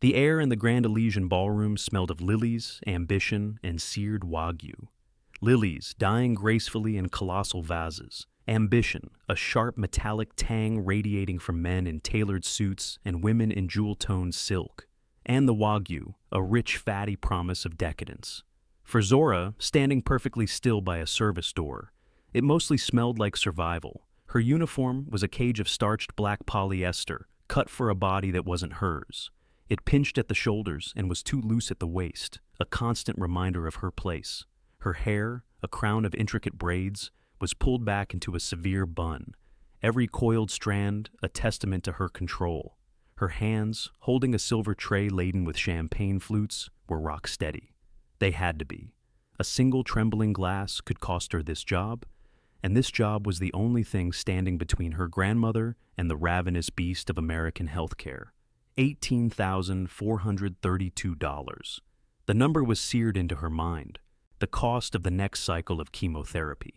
The air in the Grand Elysian ballroom smelled of lilies, ambition, and seared wagyu. Lilies dying gracefully in colossal vases. Ambition, a sharp metallic tang radiating from men in tailored suits and women in jewel-toned silk. And the wagyu, a rich, fatty promise of decadence. For Zora, standing perfectly still by a service door, it mostly smelled like survival. Her uniform was a cage of starched black polyester, cut for a body that wasn't hers. It pinched at the shoulders and was too loose at the waist, a constant reminder of her place. Her hair, a crown of intricate braids, was pulled back into a severe bun, every coiled strand a testament to her control. Her hands, holding a silver tray laden with champagne flutes, were rock steady. They had to be. A single trembling glass could cost her this job, and this job was the only thing standing between her grandmother and the ravenous beast of American healthcare. $18,432. The number was seared into her mind, the cost of the next cycle of chemotherapy.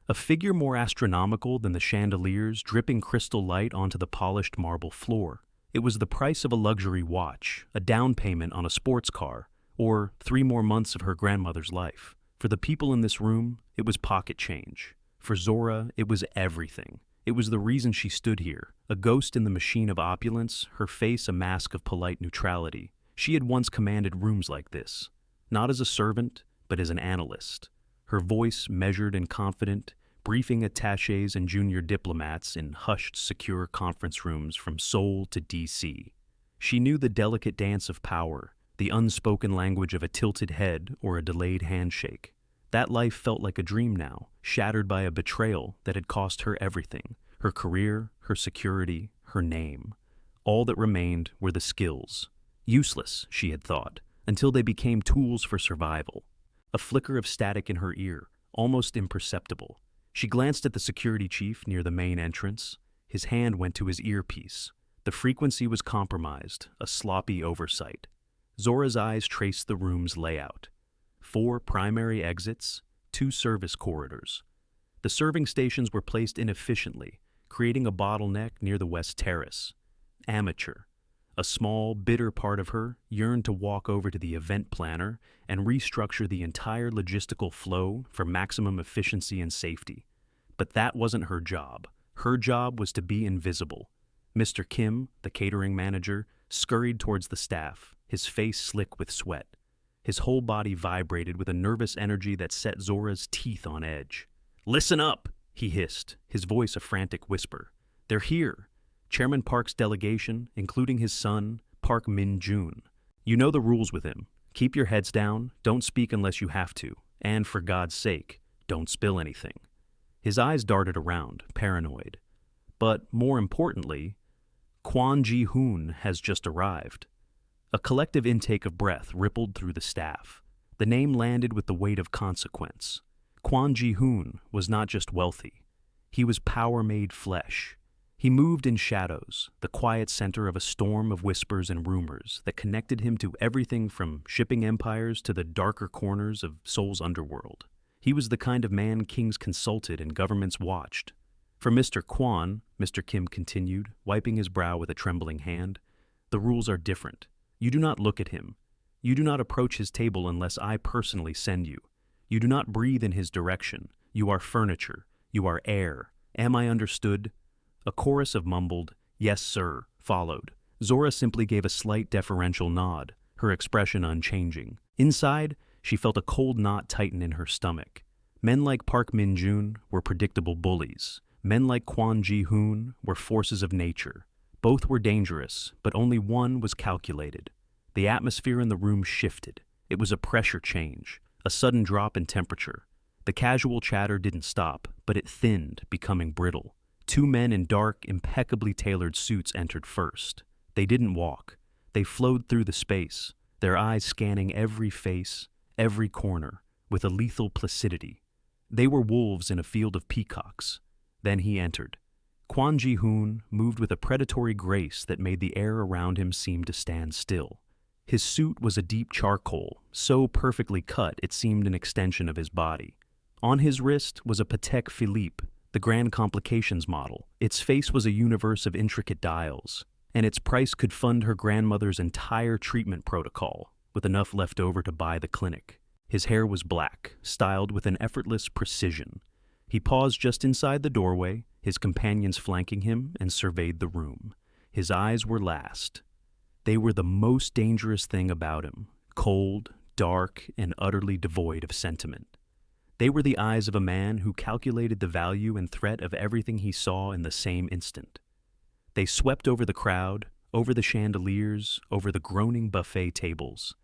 A figure more astronomical than the chandeliers dripping crystal light onto the polished marble floor. It was the price of a luxury watch, a down payment on a sports car, or 3 more months of her grandmother's life. For the people in this room, it was pocket change. For Zora, it was everything. It was the reason she stood here, a ghost in the machine of opulence, her face a mask of polite neutrality. She had once commanded rooms like this, not as a servant, but as an analyst. Her voice measured and confident, briefing attachés and junior diplomats in hushed, secure conference rooms from Seoul to D.C. She knew the delicate dance of power, the unspoken language of a tilted head or a delayed handshake. That life felt like a dream now, shattered by a betrayal that had cost her everything, her career, her security, her name. All that remained were the skills. Useless, she had thought, until they became tools for survival. A flicker of static in her ear, almost imperceptible. She glanced at the security chief near the main entrance. His hand went to his earpiece. The frequency was compromised, a sloppy oversight. Zora's eyes traced the room's layout. 4 primary exits, 2 service corridors. The serving stations were placed inefficiently, creating a bottleneck near the West Terrace. Amateur. A small, bitter part of her yearned to walk over to the event planner and restructure the entire logistical flow for maximum efficiency and safety. But that wasn't her job. Her job was to be invisible. Mr. Kim, the catering manager, scurried towards the staff, his face slick with sweat. His whole body vibrated with a nervous energy that set Zora's teeth on edge. "Listen up," he hissed, his voice a frantic whisper. "They're here. Chairman Park's delegation, including his son, Park Min-joon. You know the rules with him. Keep your heads down, don't speak unless you have to, and for God's sake, don't spill anything." His eyes darted around, paranoid. But more importantly, Kwon Ji-hoon has just arrived. A collective intake of breath rippled through the staff. The name landed with the weight of consequence. Kwon Ji-hoon was not just wealthy. He was power-made flesh. He moved in shadows, the quiet center of a storm of whispers and rumors that connected him to everything from shipping empires to the darker corners of Seoul's underworld. He was the kind of man kings consulted and governments watched. For Mr. Kwon, Mr. Kim continued, wiping his brow with a trembling hand, the rules are different. You do not look at him. You do not approach his table unless I personally send you. You do not breathe in his direction. You are furniture. You are air. Am I understood? A chorus of mumbled, "Yes, sir," followed. Zora simply gave a slight deferential nod, her expression unchanging. Inside, she felt a cold knot tighten in her stomach. Men like Park Min-joon were predictable bullies. Men like Kwon Ji-hoon were forces of nature. Both were dangerous, but only one was calculated. The atmosphere in the room shifted. It was a pressure change, a sudden drop in temperature. The casual chatter didn't stop, but it thinned, becoming brittle. 2 men in dark, impeccably tailored suits entered first. They didn't walk. They flowed through the space, their eyes scanning every face, every corner, with a lethal placidity. They were wolves in a field of peacocks. Then he entered. Kwon Ji-hoon moved with a predatory grace that made the air around him seem to stand still. His suit was a deep charcoal, so perfectly cut it seemed an extension of his body. On his wrist was a Patek Philippe, the Grand Complications model. Its face was a universe of intricate dials, and its price could fund her grandmother's entire treatment protocol, with enough left over to buy the clinic. His hair was black, styled with an effortless precision. He paused just inside the doorway, his companions flanking him, and surveyed the room. His eyes were last. They were the most dangerous thing about him, cold, dark, and utterly devoid of sentiment. They were the eyes of a man who calculated the value and threat of everything he saw in the same instant. They swept over the crowd, over the chandeliers, over the groaning buffet tables.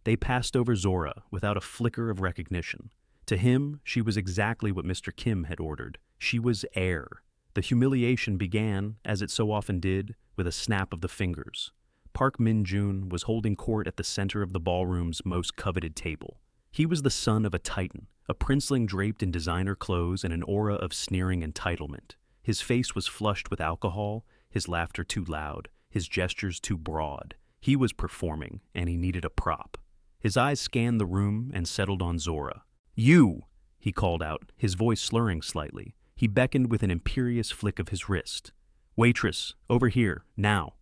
They passed over Zora without a flicker of recognition. To him, she was exactly what Mr. Kim had ordered. She was air. The humiliation began, as it so often did, with a snap of the fingers. Park Min-jun was holding court at the center of the ballroom's most coveted table. He was the son of a titan, a princeling draped in designer clothes and an aura of sneering entitlement. His face was flushed with alcohol, his laughter too loud, his gestures too broad. He was performing, and he needed a prop. His eyes scanned the room and settled on Zora. "You!" he called out, his voice slurring slightly. He beckoned with an imperious flick of his wrist. "Waitress, over here, now."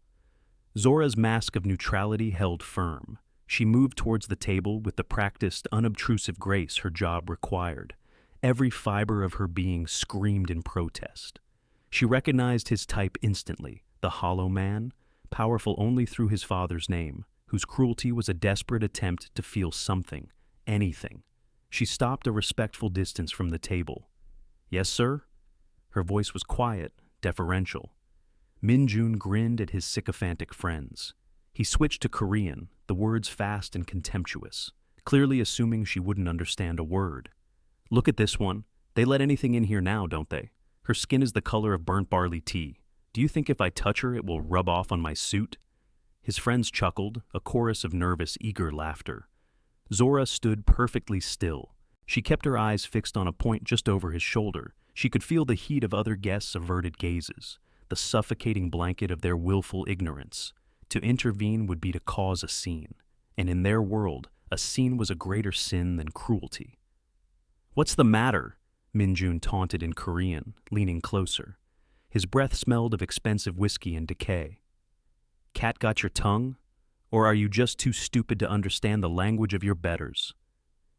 Zora's mask of neutrality held firm. She moved towards the table with the practiced, unobtrusive grace her job required. Every fiber of her being screamed in protest. She recognized his type instantly, the hollow man, powerful only through his father's name, whose cruelty was a desperate attempt to feel something, anything. She stopped a respectful distance from the table. "Yes, sir?" Her voice was quiet, deferential. Min-jun grinned at his sycophantic friends. He switched to Korean, the words fast and contemptuous, clearly assuming she wouldn't understand a word. "Look at this one. They let anything in here now, don't they? Her skin is the color of burnt barley tea. Do you think if I touch her it will rub off on my suit?" His friends chuckled, a chorus of nervous, eager laughter. Zora stood perfectly still. She kept her eyes fixed on a point just over his shoulder. She could feel the heat of other guests' averted gazes, the suffocating blanket of their willful ignorance. To intervene would be to cause a scene, and in their world, a scene was a greater sin than cruelty. "What's the matter?" Min-jun taunted in Korean, leaning closer. His breath smelled of expensive whiskey and decay. "Cat got your tongue? Or are you just too stupid to understand the language of your betters?"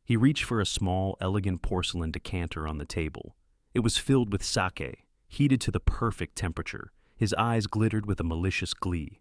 He reached for a small, elegant porcelain decanter on the table. It was filled with sake, heated to the perfect temperature. His eyes glittered with a malicious glee.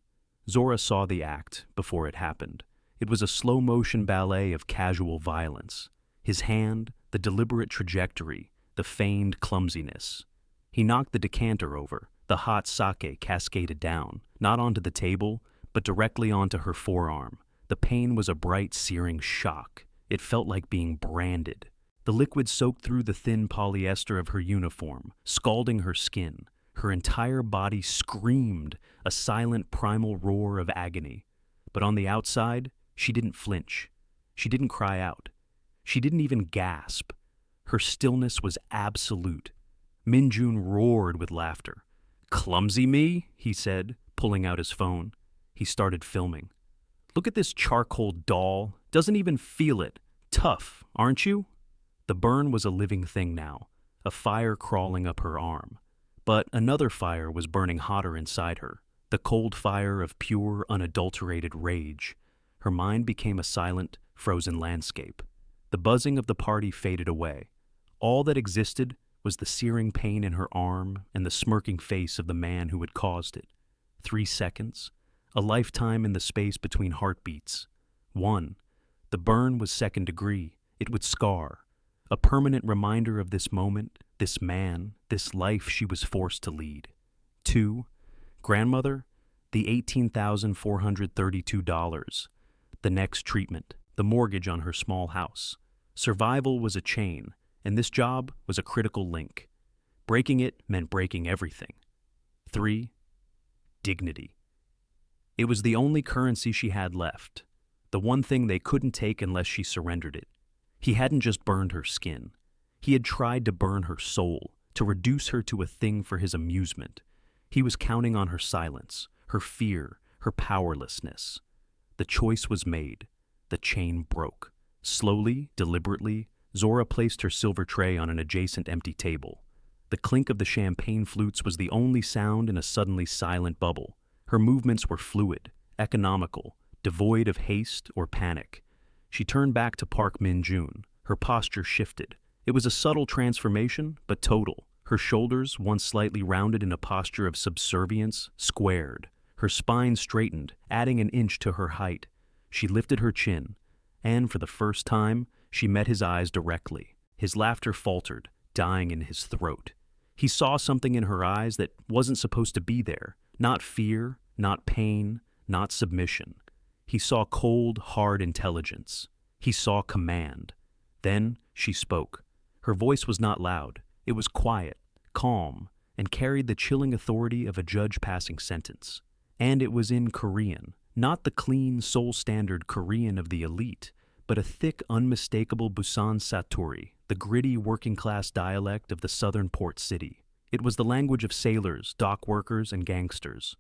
Zora saw the act before it happened. It was a slow-motion ballet of casual violence. His hand, the deliberate trajectory, the feigned clumsiness. He knocked the decanter over. The hot sake cascaded down, not onto the table, but directly onto her forearm. The pain was a bright, searing shock. It felt like being branded. The liquid soaked through the thin polyester of her uniform, scalding her skin. Her entire body screamed, a silent primal roar of agony. But on the outside, she didn't flinch. She didn't cry out. She didn't even gasp. Her stillness was absolute. Min-jun roared with laughter. "Clumsy me?" he said, pulling out his phone. He started filming. "Look at this charcoal doll. Doesn't even feel it. Tough, aren't you?" The burn was a living thing now, a fire crawling up her arm. But another fire was burning hotter inside her, the cold fire of pure, unadulterated rage. Her mind became a silent, frozen landscape. The buzzing of the party faded away. All that existed was the searing pain in her arm and the smirking face of the man who had caused it. 3 seconds, a lifetime in the space between heartbeats. 1. The burn was second degree. It would scar. A permanent reminder of this moment, this man, this life she was forced to lead. 2. Grandmother, the $18,432. The next treatment, the mortgage on her small house. Survival was a chain, and this job was a critical link. Breaking it meant breaking everything. 3. Dignity. It was the only currency she had left, the one thing they couldn't take unless she surrendered it. He hadn't just burned her skin. He had tried to burn her soul, to reduce her to a thing for his amusement. He was counting on her silence, her fear, her powerlessness. The choice was made. The chain broke. Slowly, deliberately, Zora placed her silver tray on an adjacent empty table. The clink of the champagne flutes was the only sound in a suddenly silent bubble. Her movements were fluid, economical, devoid of haste or panic. She turned back to Park Min-jun. Her posture shifted. It was a subtle transformation, but total. Her shoulders, once slightly rounded in a posture of subservience, squared. Her spine straightened, adding an inch to her height. She lifted her chin, and for the first time, she met his eyes directly. His laughter faltered, dying in his throat. He saw something in her eyes that wasn't supposed to be there. Not fear, not pain, not submission. He saw cold, hard intelligence. He saw command. Then she spoke. Her voice was not loud. It was quiet, calm, and carried the chilling authority of a judge passing sentence. And it was in Korean, not the clean, soul-standard Korean of the elite, but a thick, unmistakable Busan Satori, the gritty working-class dialect of the southern port city. It was the language of sailors, dock workers, and gangsters.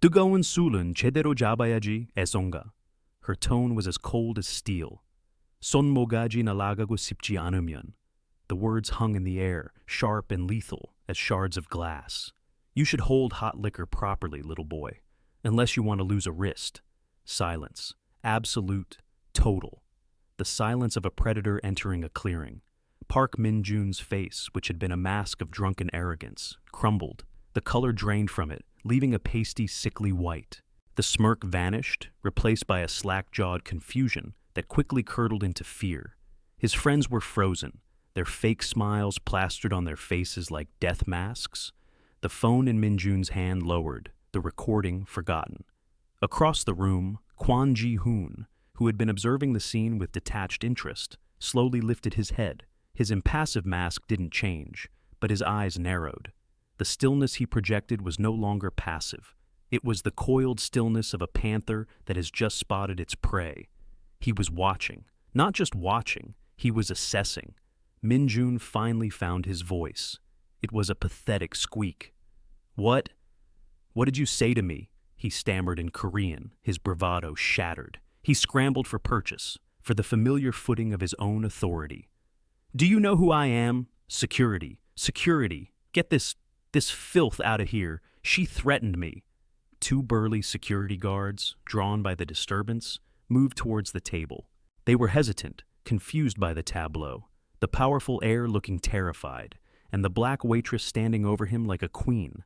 뜨거운 술은 제대로 잡아야지, 애송가. Her tone was as cold as steel. 손모가지 날아가고 싶지 않으면. The words hung in the air, sharp and lethal, as shards of glass. You should hold hot liquor properly, little boy, unless you want to lose a wrist. Silence. Absolute. Total. The silence of a predator entering a clearing. Park Min-jun's face, which had been a mask of drunken arrogance, crumbled. The color drained from it, leaving a pasty, sickly white. The smirk vanished, replaced by a slack-jawed confusion that quickly curdled into fear. His friends were frozen, their fake smiles plastered on their faces like death masks. The phone in Min-jun's hand lowered, the recording forgotten. Across the room, Kwon Ji-hoon, who had been observing the scene with detached interest, slowly lifted his head. His impassive mask didn't change, but his eyes narrowed. The stillness he projected was no longer passive. It was the coiled stillness of a panther that has just spotted its prey. He was watching. Not just watching, he was assessing. Min-jun finally found his voice. It was a pathetic squeak. What did you say to me?" he stammered in Korean, his bravado shattered. He scrambled for purchase, for the familiar footing of his own authority. "Do you know who I am? Security. Security. Get this filth out of here. She threatened me." Two burly security guards, drawn by the disturbance, moved towards the table. They were hesitant, confused by the tableau, the powerful heir looking terrified, and the black waitress standing over him like a queen.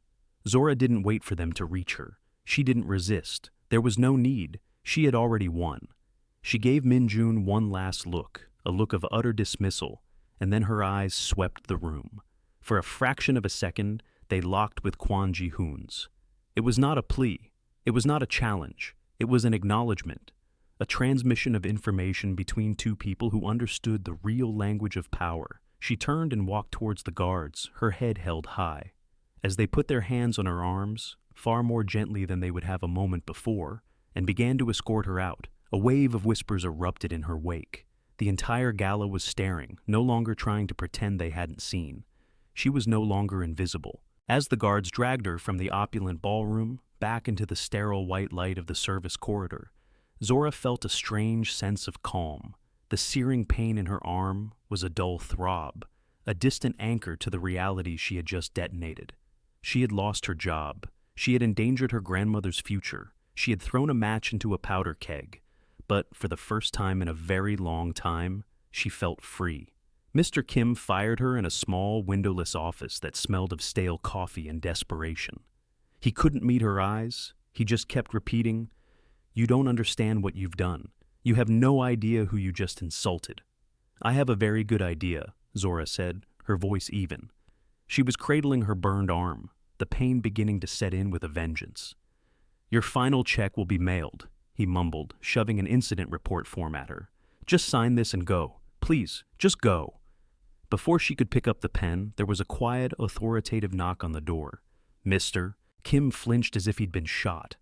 Zora didn't wait for them to reach her. She didn't resist. There was no need. She had already won. She gave Min-jun one last look, a look of utter dismissal, and then her eyes swept the room. For a fraction of a second, they locked with Kwon Ji-hoon's. It was not a plea. It was not a challenge. It was an acknowledgement, a transmission of information between two people who understood the real language of power. She turned and walked towards the guards, her head held high. As they put their hands on her arms, far more gently than they would have a moment before, and began to escort her out, a wave of whispers erupted in her wake. The entire gala was staring, no longer trying to pretend they hadn't seen. She was no longer invisible. As the guards dragged her from the opulent ballroom back into the sterile white light of the service corridor, Zora felt a strange sense of calm. The searing pain in her arm was a dull throb, a distant anchor to the reality she had just detonated. She had lost her job. She had endangered her grandmother's future. She had thrown a match into a powder keg. But for the first time in a very long time, she felt free. Mr. Kim fired her in a small, windowless office that smelled of stale coffee and desperation. He couldn't meet her eyes. He just kept repeating, "You don't understand what you've done. You have no idea who you just insulted." "I have a very good idea," Zora said, her voice even. She was cradling her burned arm, the pain beginning to set in with a vengeance. "Your final check will be mailed," he mumbled, shoving an incident report form at her. "Just sign this and go. Please, just go." Before she could pick up the pen, there was a quiet, authoritative knock on the door. "Mister." Kim flinched as if he'd been shot.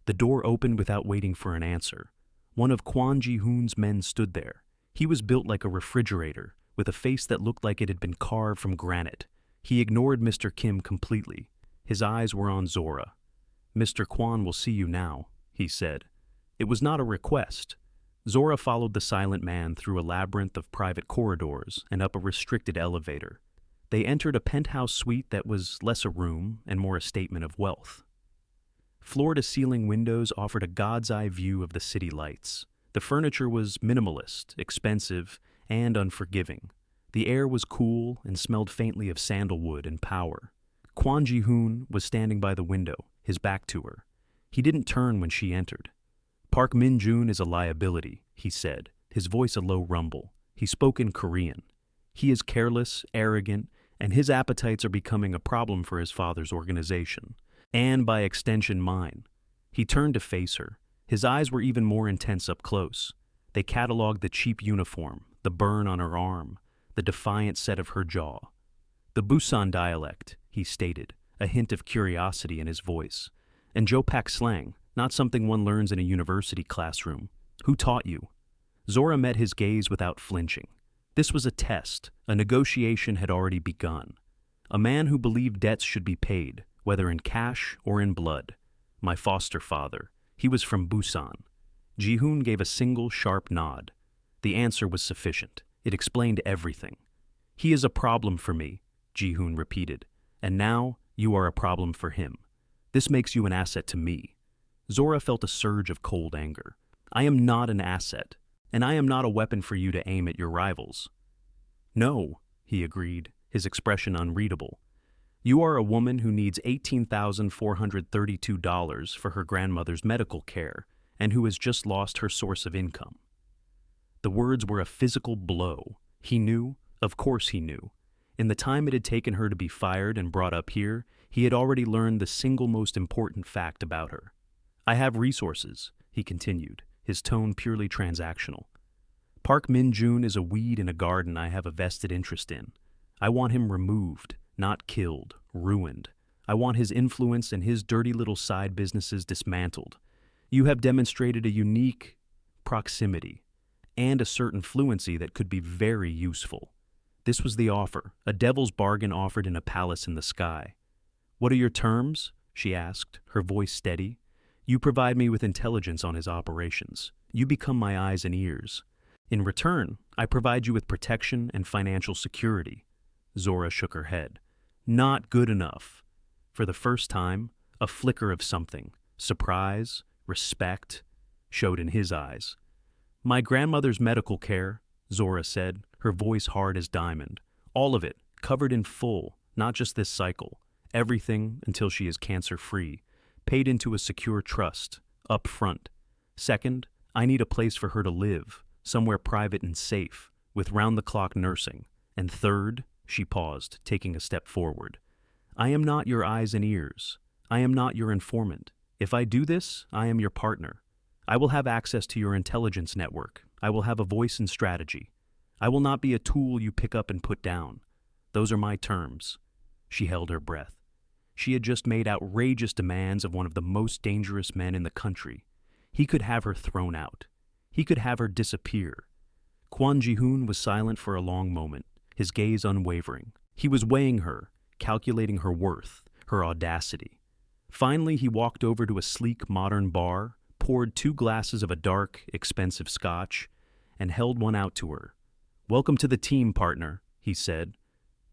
The door opened without waiting for an answer. One of Kwon Ji-hoon's men stood there. He was built like a refrigerator, with a face that looked like it had been carved from granite. He ignored Mr. Kim completely. His eyes were on Zora. "Mr. Kwon will see you now," he said. It was not a request. Zora followed the silent man through a labyrinth of private corridors and up a restricted elevator. They entered a penthouse suite that was less a room and more a statement of wealth. Floor-to-ceiling windows offered a god's-eye view of the city lights. The furniture was minimalist, expensive, and unforgiving. The air was cool and smelled faintly of sandalwood and power. Kwon Ji-hoon was standing by the window, his back to her. He didn't turn when she entered. "Park Min-joon is a liability," he said, his voice a low rumble. He spoke in Korean. "He is careless, arrogant, and his appetites are becoming a problem for his father's organization, and by extension mine." He turned to face her. His eyes were even more intense up close. They catalogued the cheap uniform, the burn on her arm, the defiant set of her jaw. "The Busan dialect," he stated, a hint of curiosity in his voice. "And Jopak slang, not something one learns in a university classroom. Who taught you?" Zora met his gaze without flinching. This was a test. A negotiation had already begun. A man who believed debts should be paid, whether in cash or in blood. "My foster father. He was from Busan." Ji-hoon gave a single sharp nod. The answer was sufficient. It explained everything. "He is a problem for me," Ji-hoon repeated. "And now you are a problem for him. This makes you an asset to me." Zora felt a surge of cold anger. "I am not an asset, and I am not a weapon for you to aim at your rivals." "No," he agreed, his expression unreadable. "You are a woman who needs $18,432 for her grandmother's medical care and who has just lost her source of income." The words were a physical blow. He knew, of course he knew. In the time it had taken her to be fired and brought up here, he had already learned the single most important fact about her. "I have resources," he continued, his tone purely transactional. "Park Min-joon is a weed in a garden I have a vested interest in. I want him removed, not killed, ruined. I want his influence and his dirty little side businesses dismantled. You have demonstrated a unique proximity and a certain fluency that could be very useful." This was the offer, a devil's bargain offered in a palace in the sky. "What are your terms?" she asked, her voice steady. "You provide me with intelligence on his operations. You become my eyes and ears. In return, I provide you with protection and financial security." Zora shook her head. "Not good enough." For the first time, a flicker of something, surprise, respect, showed in his eyes. "My grandmother's medical care," Zora said, her voice hard as diamond. "All of it, covered in full, not just this cycle. Everything until she is cancer-free, paid into a secure trust, up front. Second, I need a place for her to live, somewhere private and safe, with round-the-clock nursing. And third," she paused, taking a step forward, "I am not your eyes and ears. I am not your informant. If I do this, I am your partner. I will have access to your intelligence network. I will have a voice and strategy. I will not be a tool you pick up and put down. Those are my terms." She held her breath. She had just made outrageous demands of one of the most dangerous men in the country. He could have her thrown out. He could have her disappear. Kwon Ji-hoon was silent for a long moment, his gaze unwavering. He was weighing her, calculating her worth, her audacity. Finally, he walked over to a sleek, modern bar, poured 2 glasses of a dark, expensive scotch, and held one out to her. "Welcome to the team, partner," he said.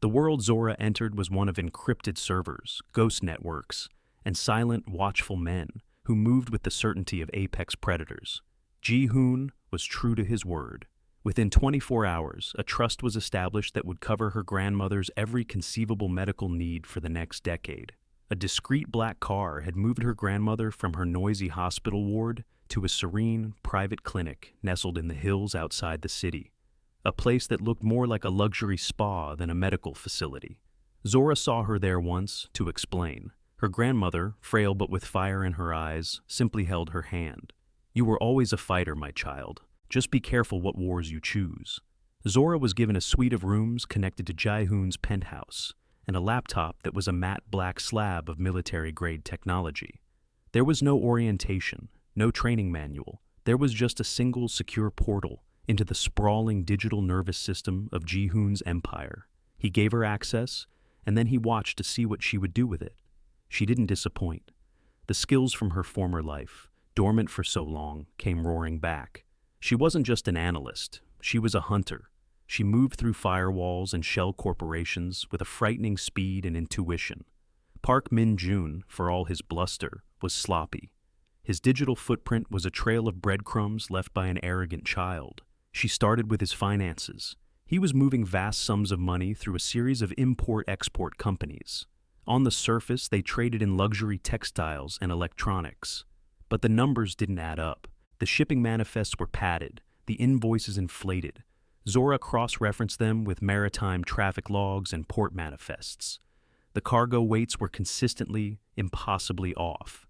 The world Zora entered was one of encrypted servers, ghost networks, and silent, watchful men who moved with the certainty of apex predators. Ji-hoon was true to his word. Within 24 hours, a trust was established that would cover her grandmother's every conceivable medical need for the next decade. A discreet black car had moved her grandmother from her noisy hospital ward to a serene, private clinic nestled in the hills outside the city, a place that looked more like a luxury spa than a medical facility. Zora saw her there once to explain. Her grandmother, frail but with fire in her eyes, simply held her hand. "You were always a fighter, my child. Just be careful what wars you choose." Zora was given a suite of rooms connected to Ji-hoon's penthouse, and a laptop that was a matte black slab of military-grade technology. There was no orientation, no training manual. There was just a single secure portal into the sprawling digital nervous system of Ji-hoon's empire. He gave her access, and then he watched to see what she would do with it. She didn't disappoint. The skills from her former life, dormant for so long, came roaring back. She wasn't just an analyst, she was a hunter. She moved through firewalls and shell corporations with a frightening speed and intuition. Park Min-joon, for all his bluster, was sloppy. His digital footprint was a trail of breadcrumbs left by an arrogant child. She started with his finances. He was moving vast sums of money through a series of import-export companies. On the surface, they traded in luxury textiles and electronics. But the numbers didn't add up. The shipping manifests were padded, the invoices inflated. Zora cross-referenced them with maritime traffic logs and port manifests. The cargo weights were consistently, impossibly off.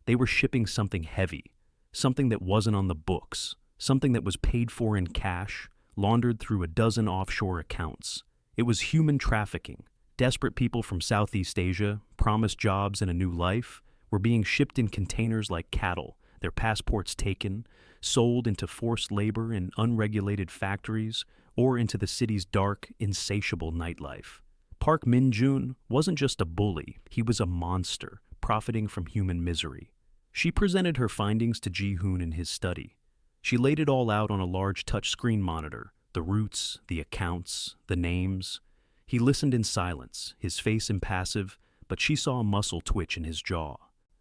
They were shipping something heavy, something that wasn't on the books, something that was paid for in cash, laundered through a dozen offshore accounts. It was human trafficking. Desperate people from Southeast Asia, promised jobs and a new life, were being shipped in containers like cattle, their passports taken, sold into forced labor in unregulated factories, or into the city's dark, insatiable nightlife. Park Min-jun wasn't just a bully, he was a monster, profiting from human misery. She presented her findings to Ji-hoon in his study. She laid it all out on a large touchscreen monitor, the routes, the accounts, the names. He listened in silence, his face impassive, but she saw a muscle twitch in his jaw.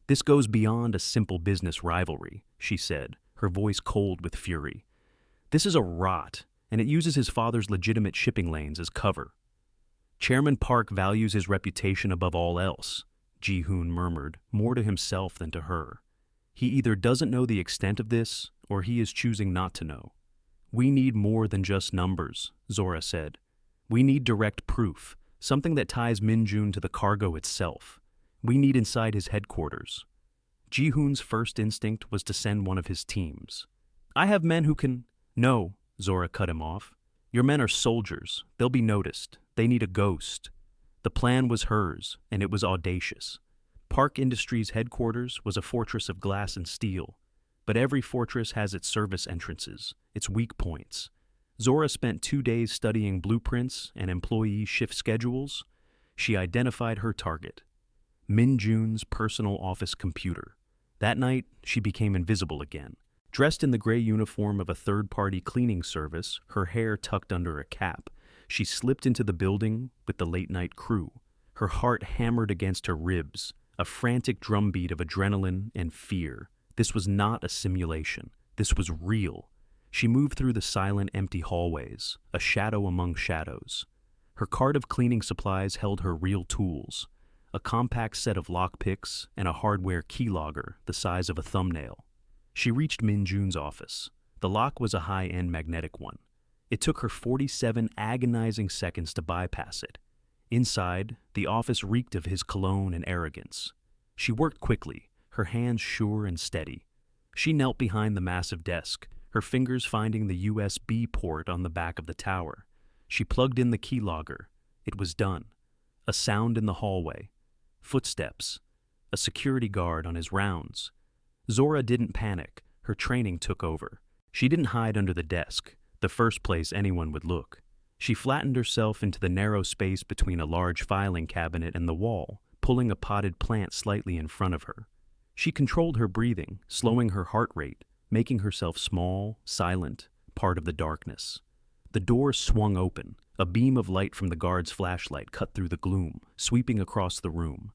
"This goes beyond a simple business rivalry," she said, her voice cold with fury. "This is a rot, and it uses his father's legitimate shipping lanes as cover." "Chairman Park values his reputation above all else," Ji-hoon murmured, more to himself than to her. "He either doesn't know the extent of this, or he is choosing not to know." "We need more than just numbers," Zora said. "We need direct proof, something that ties Min-jun to the cargo itself. We need inside his headquarters." Ji-hoon's first instinct was to send one of his teams. "I have men who can—" "No," Zora cut him off. "Your men are soldiers. They'll be noticed. They need a ghost." The plan was hers, and it was audacious. Park Industries' headquarters was a fortress of glass and steel, but every fortress has its service entrances, its weak points. Zora spent 2 days studying blueprints and employee shift schedules. She identified her target: Min-jun's personal office computer. That night, she became invisible again. Dressed in the gray uniform of a third-party cleaning service, her hair tucked under a cap, she slipped into the building with the late-night crew. Her heart hammered against her ribs, a frantic drumbeat of adrenaline and fear. This was not a simulation. This was real. She moved through the silent, empty hallways, a shadow among shadows. Her cart of cleaning supplies held her real tools: a compact set of lockpicks and a hardware keylogger the size of a thumbnail. She reached Min-jun's office. The lock was a high-end magnetic one. It took her 47 agonizing seconds to bypass it. Inside, the office reeked of his cologne and arrogance. She worked quickly, her hands sure and steady. She knelt behind the massive desk, her fingers finding the USB port on the back of the tower. She plugged in the keylogger. It was done. A sound in the hallway. Footsteps. A security guard on his rounds. Zora didn't panic. Her training took over. She didn't hide under the desk, the first place anyone would look. She flattened herself into the narrow space between a large filing cabinet and the wall, pulling a potted plant slightly in front of her. She controlled her breathing, slowing her heart rate, making herself small, silent, part of the darkness. The door swung open. A beam of light from the guard's flashlight cut through the gloom, sweeping across the room.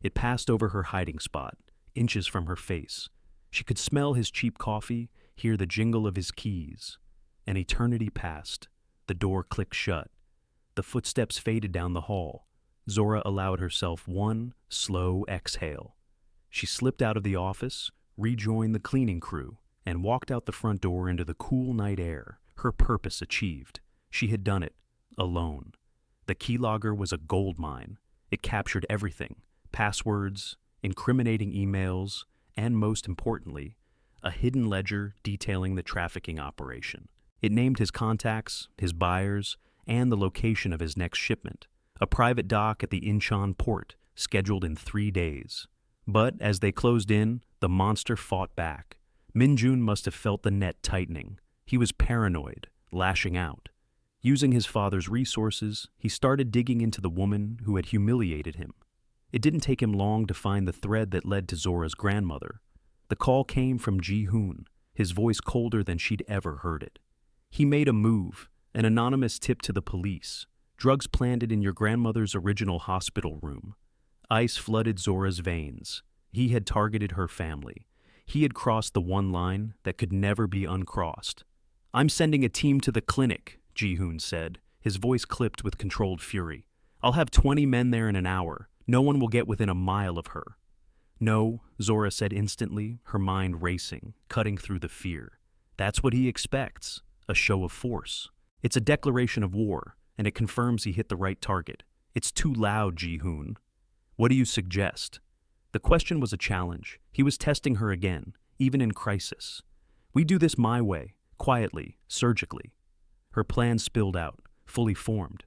It passed over her hiding spot, inches from her face. She could smell his cheap coffee, hear the jingle of his keys. An eternity passed. The door clicked shut. The footsteps faded down the hall. Zora allowed herself one slow exhale. She slipped out of the office, rejoined the cleaning crew, and walked out the front door into the cool night air, her purpose achieved. She had done it, alone. The keylogger was a gold mine. It captured everything: passwords, incriminating emails, and most importantly, a hidden ledger detailing the trafficking operation. It named his contacts, his buyers, and the location of his next shipment, a private dock at the Incheon port, scheduled in 3 days. But as they closed in, the monster fought back. Min-jun must have felt the net tightening. He was paranoid, lashing out. Using his father's resources, he started digging into the woman who had humiliated him. It didn't take him long to find the thread that led to Zora's grandmother. The call came from Ji-hoon, his voice colder than she'd ever heard it. He made a move, an anonymous tip to the police. Drugs planted in your grandmother's original hospital room. Ice flooded Zora's veins. He had targeted her family. He had crossed the one line that could never be uncrossed. "I'm sending a team to the clinic," Ji-hoon said, his voice clipped with controlled fury. "I'll have 20 men there in an hour. No one will get within a mile of her." "No," Zora said instantly, her mind racing, cutting through the fear. "That's what he expects, a show of force. It's a declaration of war, and it confirms he hit the right target. It's too loud, Ji-hoon." "What do you suggest?" The question was a challenge. He was testing her again, even in crisis. "We do this my way, quietly, surgically." Her plan spilled out, fully formed.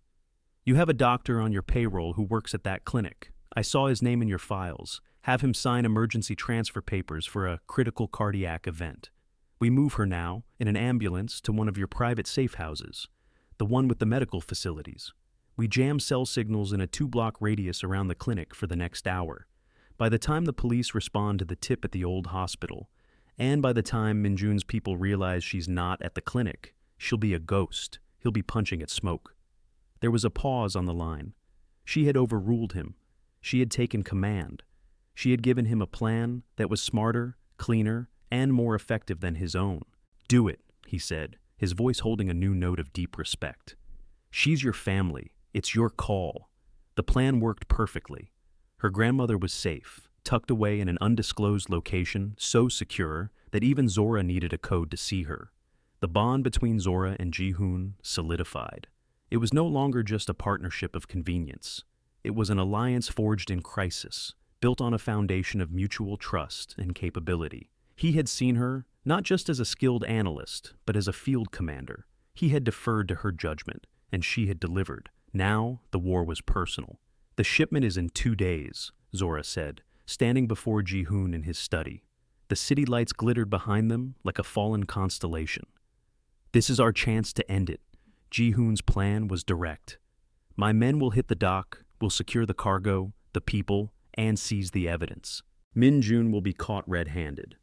"You have a doctor on your payroll who works at that clinic. I saw his name in your files. Have him sign emergency transfer papers for a critical cardiac event. We move her now, in an ambulance, to one of your private safe houses, the one with the medical facilities. We jam cell signals in a 2-block radius around the clinic for the next hour. By the time the police respond to the tip at the old hospital, and by the time Minjun's people realize she's not at the clinic, she'll be a ghost. He'll be punching at smoke." There was a pause on the line. She had overruled him. She had taken command. She had given him a plan that was smarter, cleaner, and more effective than his own. "Do it," he said, his voice holding a new note of deep respect. "She's your family. It's your call." The plan worked perfectly. Her grandmother was safe, tucked away in an undisclosed location, so secure that even Zora needed a code to see her. The bond between Zora and Ji-hoon solidified. It was no longer just a partnership of convenience. It was an alliance forged in crisis, built on a foundation of mutual trust and capability. He had seen her, not just as a skilled analyst, but as a field commander. He had deferred to her judgment, and she had delivered. Now, the war was personal. "The shipment is in 2 days," Zora said, standing before Ji-hoon in his study. The city lights glittered behind them like a fallen constellation. "This is our chance to end it." Ji-hoon's plan was direct. "My men will hit the dock, will secure the cargo, the people, and seize the evidence. Min-jun will be caught red-handed.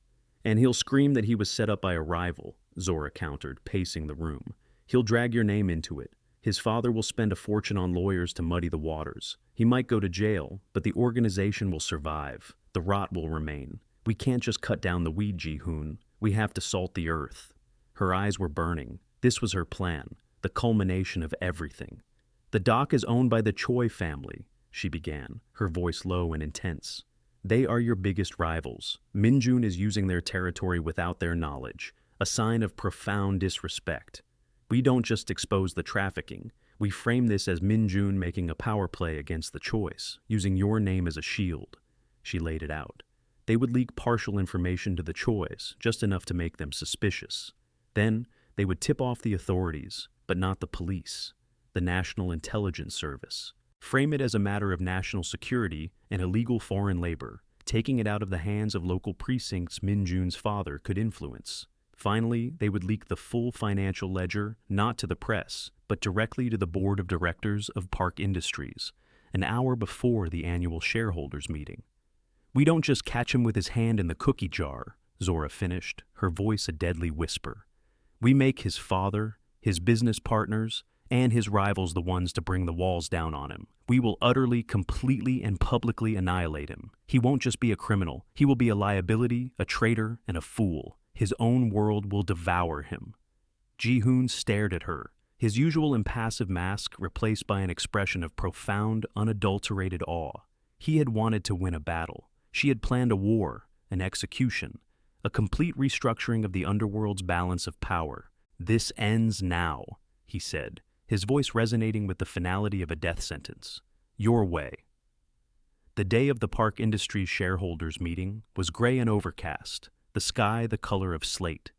And he'll scream that he was set up by a rival," Zora countered, pacing the room. "He'll drag your name into it. His father will spend a fortune on lawyers to muddy the waters. He might go to jail, but the organization will survive. The rot will remain. We can't just cut down the weed, Ji-hoon. We have to salt the earth." Her eyes were burning. This was her plan, the culmination of everything. "The dock is owned by the Choi family," she began, her voice low and intense. "They are your biggest rivals. Min-jun is using their territory without their knowledge, a sign of profound disrespect. We don't just expose the trafficking. We frame this as Min-jun making a power play against the Choi's, using your name as a shield." She laid it out. They would leak partial information to the Choi's, just enough to make them suspicious. Then, they would tip off the authorities, but not the police, the National Intelligence Service. Frame it as a matter of national security and illegal foreign labor, taking it out of the hands of local precincts Min-jun's father could influence. Finally, they would leak the full financial ledger, not to the press, but directly to the board of directors of Park Industries, an hour before the annual shareholders meeting. "We don't just catch him with his hand in the cookie jar," Zora finished, her voice a deadly whisper. "We make his father, his business partners, and his rivals the ones to bring the walls down on him. We will utterly, completely, and publicly annihilate him. He won't just be a criminal. He will be a liability, a traitor, and a fool. His own world will devour him." Ji-hoon stared at her, his usual impassive mask replaced by an expression of profound, unadulterated awe. He had wanted to win a battle. She had planned a war, an execution, a complete restructuring of the underworld's balance of power. "This ends now," he said, his voice resonating with the finality of a death sentence. "Your way." The day of the Park Industries shareholders meeting was gray and overcast, the sky the color of slate.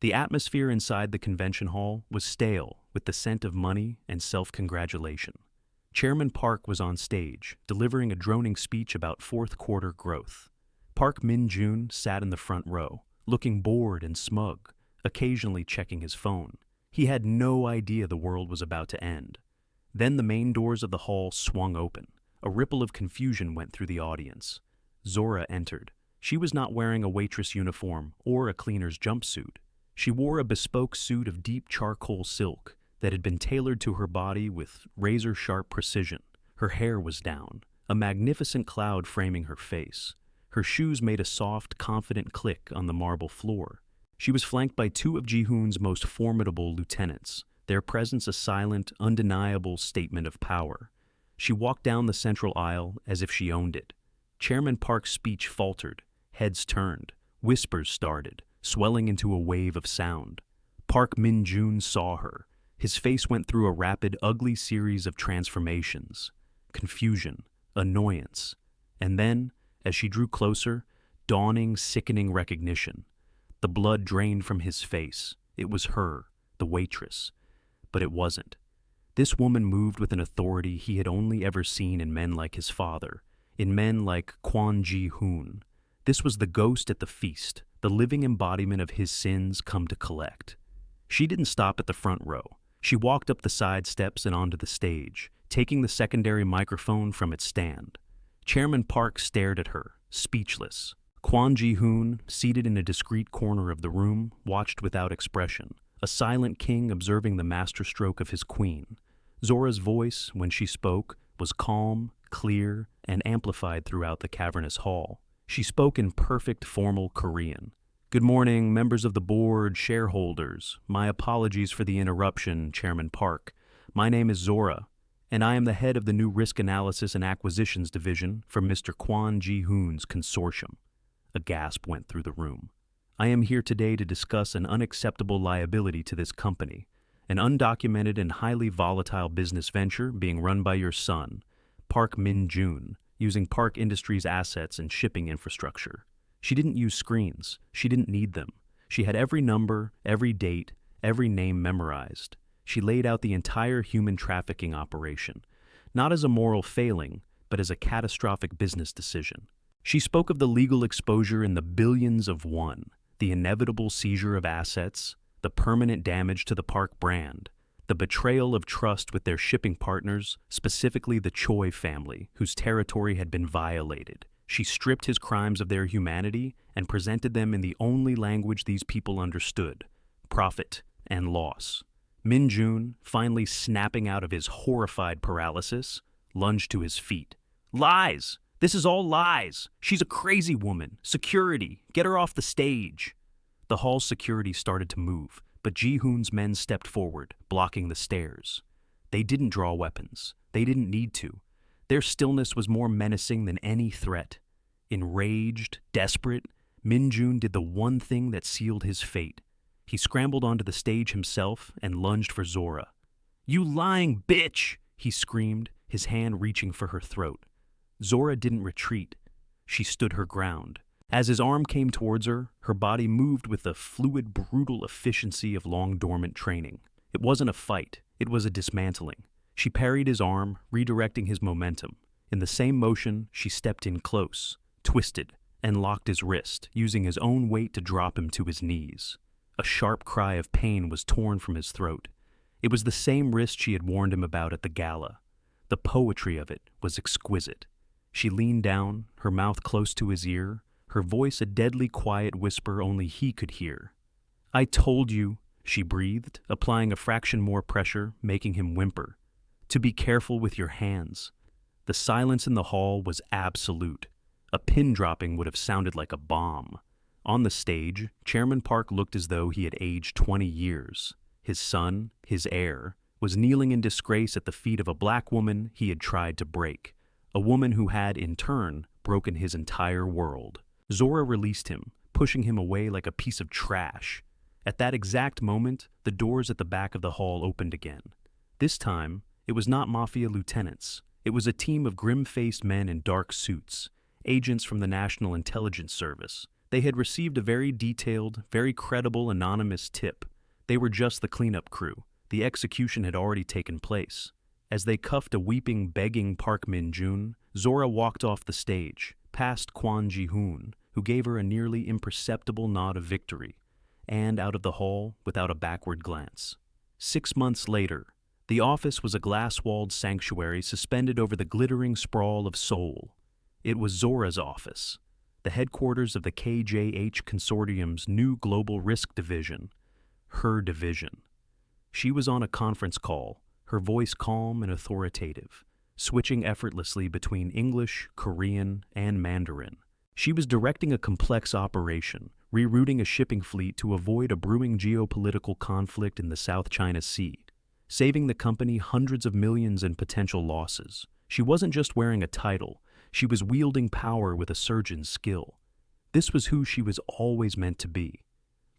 The atmosphere inside the convention hall was stale with the scent of money and self-congratulation. Chairman Park was on stage, delivering a droning speech about fourth quarter growth. Park Min-jun sat in the front row, looking bored and smug, occasionally checking his phone. He had no idea the world was about to end. Then the main doors of the hall swung open. A ripple of confusion went through the audience. Zora entered. She was not wearing a waitress uniform or a cleaner's jumpsuit. She wore a bespoke suit of deep charcoal silk that had been tailored to her body with razor-sharp precision. Her hair was down, a magnificent cloud framing her face. Her shoes made a soft, confident click on the marble floor. She was flanked by two of Ji-hoon's most formidable lieutenants, their presence a silent, undeniable statement of power. She walked down the central aisle as if she owned it. Chairman Park's speech faltered, heads turned, whispers started, swelling into a wave of sound. Park Min-joon saw her. His face went through a rapid, ugly series of transformations. Confusion, annoyance, and then, as she drew closer, dawning, sickening recognition. The blood drained from his face. It was her, the waitress. But it wasn't. This woman moved with an authority he had only ever seen in men like his father, in men like Kwon Ji-hoon. This was the ghost at the feast, the living embodiment of his sins come to collect. She didn't stop at the front row. She walked up the side steps and onto the stage, taking the secondary microphone from its stand. Chairman Park stared at her, speechless. Kwon Ji-hoon, seated in a discreet corner of the room, watched without expression, a silent king observing the masterstroke of his queen. Zora's voice, when she spoke, was calm, clear, and amplified throughout the cavernous hall. She spoke in perfect formal Korean. "Good morning, members of the board, shareholders. My apologies for the interruption, Chairman Park. My name is Zora, and I am the head of the new Risk Analysis and Acquisitions Division for Mr. Kwon Ji-hoon's consortium." A gasp went through the room. "I am here today to discuss an unacceptable liability to this company, an undocumented and highly volatile business venture being run by your son, Park Min-joon, using Park Industries' assets and shipping infrastructure. She didn't use screens. She didn't need them. She had every number, every date, every name memorized. She laid out the entire human trafficking operation, not as a moral failing, but as a catastrophic business decision. She spoke of the legal exposure in the billions of won, the inevitable seizure of assets, the permanent damage to the Park brand, the betrayal of trust with their shipping partners, specifically the Choi family, whose territory had been violated. She stripped his crimes of their humanity and presented them in the only language these people understood: profit and loss. Min-joon, finally snapping out of his horrified paralysis, lunged to his feet. "Lies! This is all lies! She's a crazy woman! Security! Get her off the stage!" The hall's security started to move, but Ji-hoon's men stepped forward, blocking the stairs. They didn't draw weapons. They didn't need to. Their stillness was more menacing than any threat. Enraged, desperate, Min-joon did the one thing that sealed his fate. He scrambled onto the stage himself and lunged for Zora. "You lying bitch!" he screamed, his hand reaching for her throat. Zora didn't retreat. She stood her ground. As his arm came towards her, her body moved with the fluid, brutal efficiency of long-dormant training. It wasn't a fight. It was a dismantling. She parried his arm, redirecting his momentum. In the same motion, she stepped in close, twisted, and locked his wrist, using his own weight to drop him to his knees. A sharp cry of pain was torn from his throat. It was the same wrist she had warned him about at the gala. The poetry of it was exquisite. She leaned down, her mouth close to his ear, her voice a deadly quiet whisper only he could hear. "I told you," she breathed, applying a fraction more pressure, making him whimper, "to be careful with your hands." The silence in the hall was absolute. A pin dropping would have sounded like a bomb. On the stage, Chairman Park looked as though he had aged 20 years. His son, his heir, was kneeling in disgrace at the feet of a black woman he had tried to break, a woman who had, in turn, broken his entire world. Zora released him, pushing him away like a piece of trash. At that exact moment, the doors at the back of the hall opened again. This time, it was not Mafia lieutenants. It was a team of grim-faced men in dark suits, agents from the National Intelligence Service. They had received a very detailed, very credible anonymous tip. They were just the cleanup crew. The execution had already taken place. As they cuffed a weeping, begging Park Min-joon, Zora walked off the stage, past Kwon Ji-hoon, who gave her a nearly imperceptible nod of victory, and out of the hall without a backward glance. 6 months later, the office was a glass-walled sanctuary suspended over the glittering sprawl of Seoul. It was Zora's office, the headquarters of the KJH Consortium's new Global Risk Division, her division. She was on a conference call, her voice calm and authoritative, switching effortlessly between English, Korean, and Mandarin. She was directing a complex operation, rerouting a shipping fleet to avoid a brewing geopolitical conflict in the South China Sea, saving the company hundreds of millions in potential losses. She wasn't just wearing a title, she was wielding power with a surgeon's skill. This was who she was always meant to be.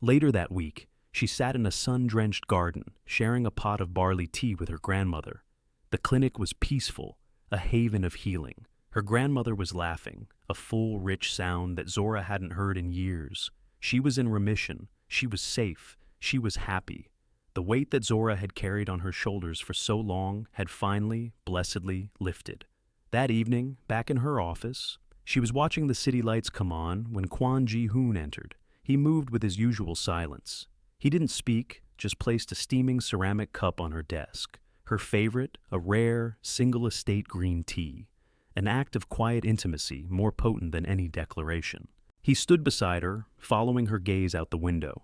Later that week, she sat in a sun-drenched garden, sharing a pot of barley tea with her grandmother. The clinic was peaceful, a haven of healing. Her grandmother was laughing, a full, rich sound that Zora hadn't heard in years. She was in remission, she was safe, she was happy. The weight that Zora had carried on her shoulders for so long had finally, blessedly lifted. That evening, back in her office, she was watching the city lights come on when Quan Ji-hoon entered. He moved with his usual silence. He didn't speak, just placed a steaming ceramic cup on her desk. Her favorite, a rare, single estate green tea. An act of quiet intimacy more potent than any declaration. He stood beside her, following her gaze out the window.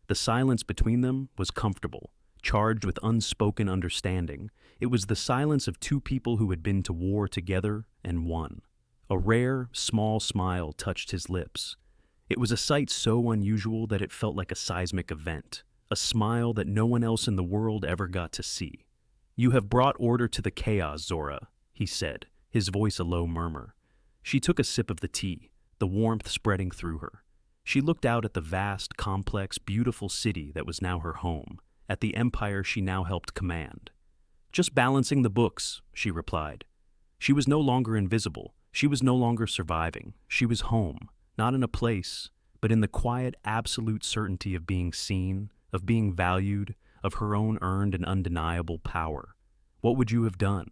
The silence between them was comfortable, charged with unspoken understanding. It was the silence of two people who had been to war together and won. A rare, small smile touched his lips. It was a sight so unusual that it felt like a seismic event, a smile that no one else in the world ever got to see. "You have brought order to the chaos, Zora," he said, his voice a low murmur. She took a sip of the tea, the warmth spreading through her. She looked out at the vast, complex, beautiful city that was now her home, at the empire she now helped command. "Just balancing the books," she replied. She was no longer invisible. She was no longer surviving. She was home, not in a place, but in the quiet, absolute certainty of being seen, of being valued, of her own earned and undeniable power. What would you have done?